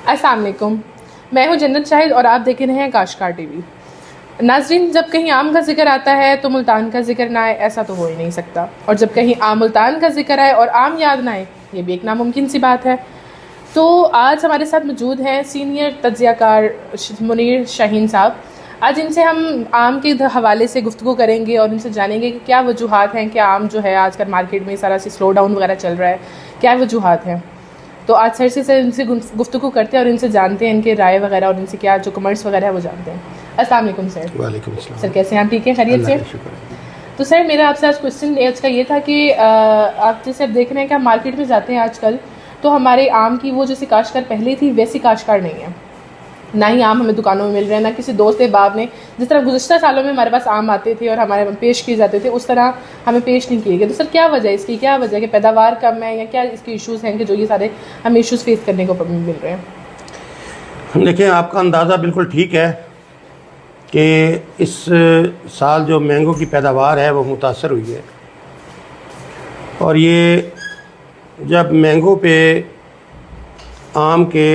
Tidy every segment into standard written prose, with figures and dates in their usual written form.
अस्सलाम वालेकुम, मैं हूं जन्नत शाहिद और आप देख रहे हैं काशकार टीवी। नाजरीन, जब कहीं आम का जिक्र आता है तो मुल्तान का जिक्र ना आए, ऐसा तो हो ही नहीं सकता। और जब कहीं मुल्तान का जिक्र आए और आम याद ना आए, ये भी एक नामुमकिन सी बात है। तो आज हमारे साथ मौजूद हैं सीनियर तज्ज़ियाकार मुनीर शाहीन साहब। आज इनसे हम आम के हवाले से गुफ्तगू करेंगे और इनसे जानेंगे कि क्या वजूहात हैं कि आम जो है आजकल मार्केट में सारा सी स्लो डाउन वगैरह चल रहा है, क्या वजूहात हैं। तो आज सर से इनसे गुफ्तगू करते हैं और इनसे जानते हैं इनके राय वगैरह और इनसे क्या जो कमेंट्स वगैरह है वो जानते हैं। अस्सलाम वालेकुम सर। वालेकुम अस्सलाम। सर कैसे हैं आप? ठीक है, खैरियत से? तो सर मेरा आपसे आज क्वेश्चन आज का ये था कि आप जैसे अब देख रहे हैं कि आप मार्केट में जाते हैं आजकल, तो हमारे आम की वो जैसे काश्तकार पहले थी वैसी काश्तकार नहीं है। ना ही आम हमें दुकानों में मिल रहे हैं, ना किसी दोस्त बाब ने जिस तरह गुज़श्ता सालों में हमारे पास आम आते थे और हमारे पेश किए जाते थे उस तरह हमें पेश नहीं किए गए। तो सर क्या वजह है इसकी? क्या वजह है कि पैदावार कम है या क्या इसके इश्यूज़ हैं कि जो ये सारे हमें इश्यूज़ फेस करने को मिल रहे हैं? देखिए, आपका अंदाज़ा बिल्कुल ठीक है कि इस साल जो मैंगो की पैदावार है वो मुतासर हुई है। और ये जब मैंगो पे आम के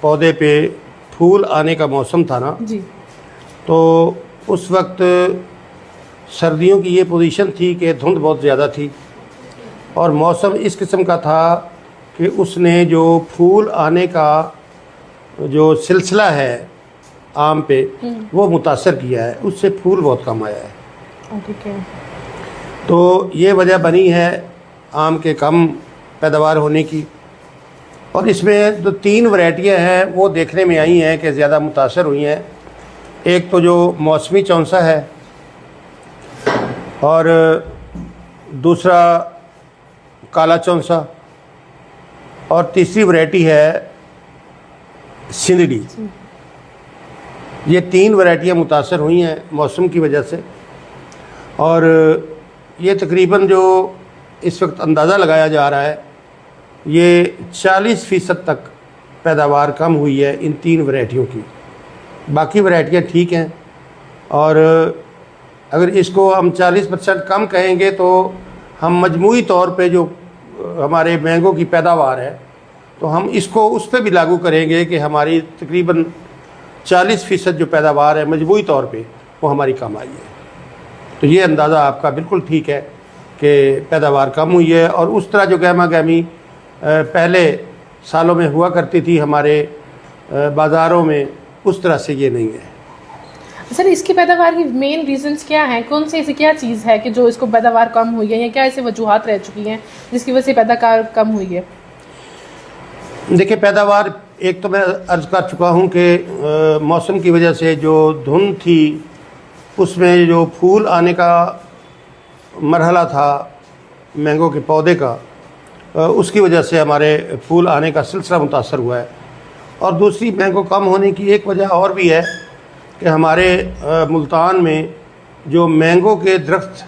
पौधे पे फूल आने का मौसम था ना जी, तो उस वक्त सर्दियों की ये पोजीशन थी कि धुंध बहुत ज़्यादा थी और मौसम इस किस्म का था कि उसने जो फूल आने का जो सिलसिला है आम पे वो मुतासर किया है, उससे फूल बहुत कम आया है। ठीक है। तो ये वजह बनी है आम के कम पैदावार होने की। और इसमें जो 3 वैरायटियाँ हैं वो देखने में आई हैं कि ज़्यादा मुतासर हुई हैं। एक तो जो मौसमी चौंसा है और दूसरा काला चौंसा और तीसरी वैरायटी है सिंदड़ी। ये 3 वैरायटियाँ मुतासर हुई हैं मौसम की वजह से। और ये तकरीबन जो इस वक्त अंदाज़ा लगाया जा रहा है ये 40% तक पैदावार कम हुई है इन 3 वैरायटियों की। बाकी वैरायटियाँ ठीक हैं और अगर इसको हम 40% कम कहेंगे तो हम मजमूई तौर पे जो हमारे मैंगो की पैदावार है तो हम इसको उस पर भी लागू करेंगे कि हमारी तकरीबन 40% जो पैदावार है मजमूई तौर पे वो हमारी कम आई है। तो ये अंदाज़ा आपका बिल्कुल ठीक है कि पैदावार कम हुई है। और उस तरह जो गहमा गहमी पहले सालों में हुआ करती थी हमारे बाज़ारों में, उस तरह से ये नहीं है। सर इसकी पैदावार की मेन रीजंस क्या हैं? कौन सी ऐसी क्या चीज़ है कि जो इसको पैदावार कम हुई है या क्या ऐसे वजूहात रह चुकी हैं जिसकी वजह से पैदावार कम हुई है? देखिए, पैदावार एक तो मैं अर्ज़ कर चुका हूँ कि मौसम की वजह से जो धुंध थी उसमें जो फूल आने का मरहला था मैंगो के पौधे का, उसकी वजह से हमारे फूल आने का सिलसिला मुतासर हुआ है। और दूसरी मैंगो कम होने की एक वजह और भी है कि हमारे मुल्तान में जो मैंगो के दरख्त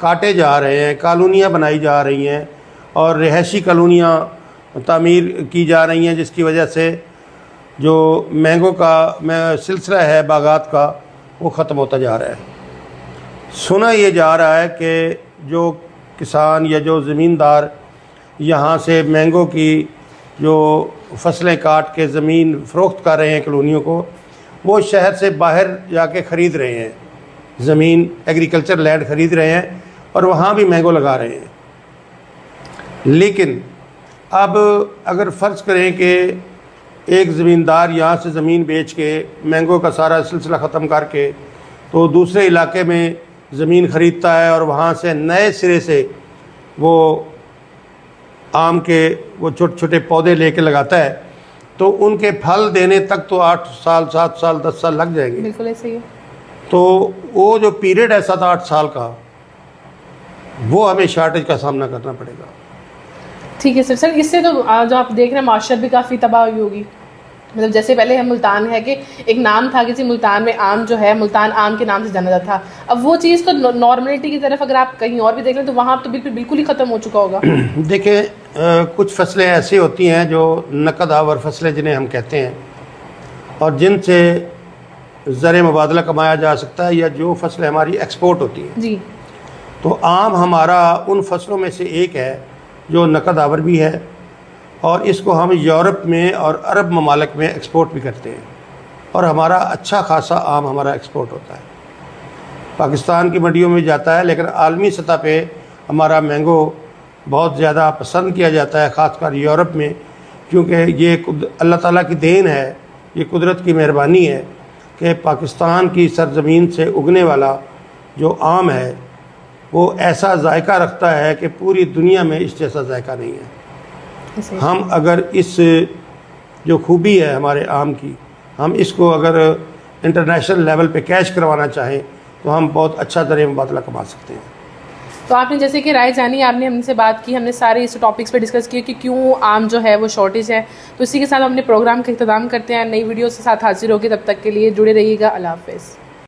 काटे जा रहे हैं, कॉलोनियाँ बनाई जा रही हैं और रिहायशी कॉलोनियाँ तामीर की जा रही हैं, जिसकी वजह से जो मैंगो का सिलसिला है बागात का वो ख़त्म होता जा रहा है। सुना ये जा रहा है कि जो किसान या जो ज़मींदार यहाँ से मैंगो की जो फसलें काट के ज़मीन फ़रोख्त कर रहे हैं कॉलोनियों को, वो शहर से बाहर जाके ख़रीद रहे हैं, ज़मीन एग्रीकल्चर लैंड ख़रीद रहे हैं और वहाँ भी मैंगो लगा रहे हैं। लेकिन अब अगर फ़र्ज़ करें कि एक ज़मींदार यहाँ से ज़मीन बेच के मैंगो का सारा सिलसिला ख़त्म करके तो दूसरे इलाके में ज़मीन ख़रीदता है और वहाँ से नए सिरे से वो आम के वो छोटे छोटे पौधे लेके लगाता है, तो उनके फल देने तक तो 8 साल 7 साल 10 साल लग जाएंगे। बिल्कुल ऐसे ही है। तो वो जो पीरियड है 7-8 साल का, वो हमें शॉर्टेज का सामना करना पड़ेगा। ठीक है सर। इससे तो जो आप देख रहे हैं माशरत भी काफ़ी तबाह हुई होगी। मतलब जैसे पहले हम मुल्तान है कि एक नाम था किसी मुल्तान में आम जो है मुल्तान आम के नाम से जाना जाता था, अब वो चीज़ तो नॉर्मलिटी की तरफ अगर आप कहीं और भी देख लें तो वहाँ तो बिल्कुल ही ख़त्म हो चुका होगा। देखिए, कुछ फसलें ऐसी होती हैं जो नकद आवर फसलें जिन्हें हम कहते हैं और जिनसे ज़र मुबादला कमाया जा सकता है या जो फसलें हमारी एक्सपोर्ट होती हैं जी। तो आम हमारा उन फसलों में से एक है जो नकद आवर भी है और इसको हम यूरोप में और अरब ममालिक में एक्सपोर्ट भी करते हैं और हमारा अच्छा खासा आम हमारा एक्सपोर्ट होता है। पाकिस्तान की मंडियों में जाता है, लेकिन आलमी सतह पे हमारा मैंगो बहुत ज़्यादा पसंद किया जाता है, ख़ासकर यूरोप में, क्योंकि ये अल्लाह ताला की देन है, ये कुदरत की मेहरबानी है कि पाकिस्तान की सरज़मीन से उगने वाला जो आम है वो ऐसा जायका रखता है कि पूरी दुनिया में इस जैसा जायका नहीं है। हम अगर इस जो खूबी है हमारे आम की, हम इसको अगर इंटरनेशनल लेवल पे कैश करवाना चाहें तो हम बहुत अच्छा दर मुबादला कमा सकते हैं। तो आपने जैसे कि राय जानी, आपने हमसे बात की, हमने सारे इस टॉपिक्स पे डिस्कस किए कि क्यों आम जो है वो शॉर्टेज है। तो इसी के साथ हम अपने प्रोग्राम का इख्तिताम करते हैं। नई वीडियो के साथ हाजिर होगी, तब तक के लिए जुड़े रहिएगा। अल्लाह हाफ़िज़।